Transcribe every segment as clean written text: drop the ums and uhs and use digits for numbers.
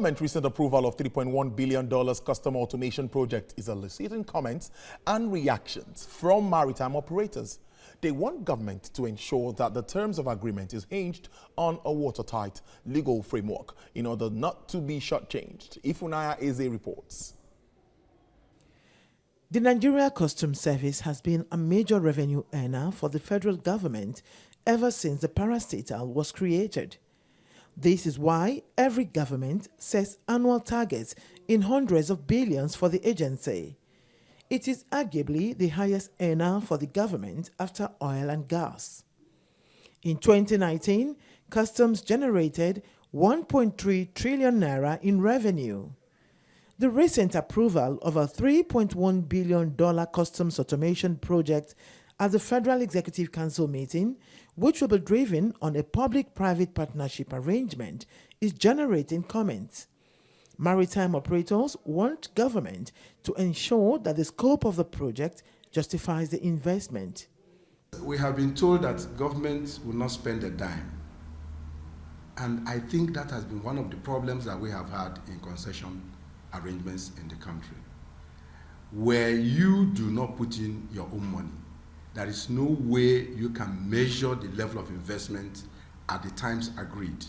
government's recent approval of $3.1 billion custom automation project is eliciting comments and reactions from maritime operators. They want government to ensure that the terms of agreement is hinged on a watertight legal framework in order not to be shortchanged. Ifunaya Eze reports. The Nigeria Customs Service has been a major revenue earner for the federal government ever since the parastatal was created. This is why every government sets annual targets in hundreds of billions for the agency. It is arguably the highest earner for the government after oil and gas. In 2019, Customs generated 1.3 trillion naira in revenue. The recent approval of a $3.1 billion customs automation project at the Federal Executive Council meeting, which will be driven on a public-private partnership arrangement, is generating comments. Maritime operators want government to ensure that the scope of the project justifies the investment. We have been told that government will not spend a dime. And I think that has been one of the problems that we have had in concession arrangements in the country. Where you do not put in your own money, there is no way you can measure the level of investment at the times agreed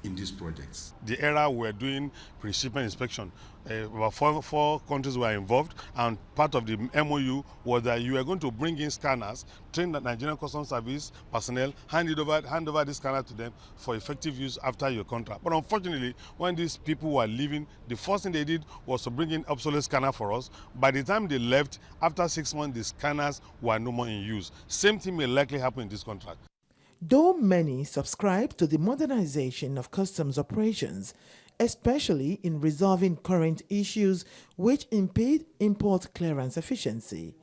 in these projects. The era we're doing pre-shipment inspection, about four countries were involved, and part of the MOU was that you were going to bring in scanners, train the Nigerian Customs Service personnel, hand over the scanner to them for effective use after your contract. But unfortunately, when these people were leaving, the first thing they did was to bring in obsolete scanner for us. By the time they left, after 6 months, the scanners were no more in use. Same thing may likely happen in this contract. Though many subscribe to the modernization of customs operations, especially in resolving current issues which impede import clearance efficiency,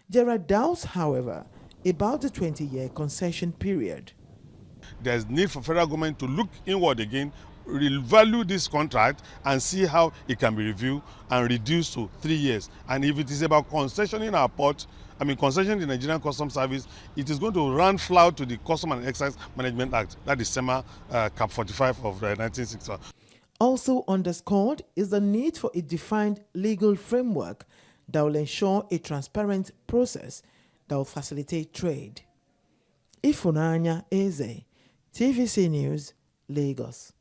there are doubts, however, about the 20-year concession period. There's need for federal government to look inward again, revalue this contract and see how it can be reviewed and reduced to 3 years. And if it is about concessioning our port, concession the Nigerian Customs Service, it is going to run foul to the Custom and Excise Management Act, that is SEMA Cap 45 of 1961. Also underscored is the need for a defined legal framework that will ensure a transparent process that will facilitate trade. Ifunanya Eze, TVC News, Lagos.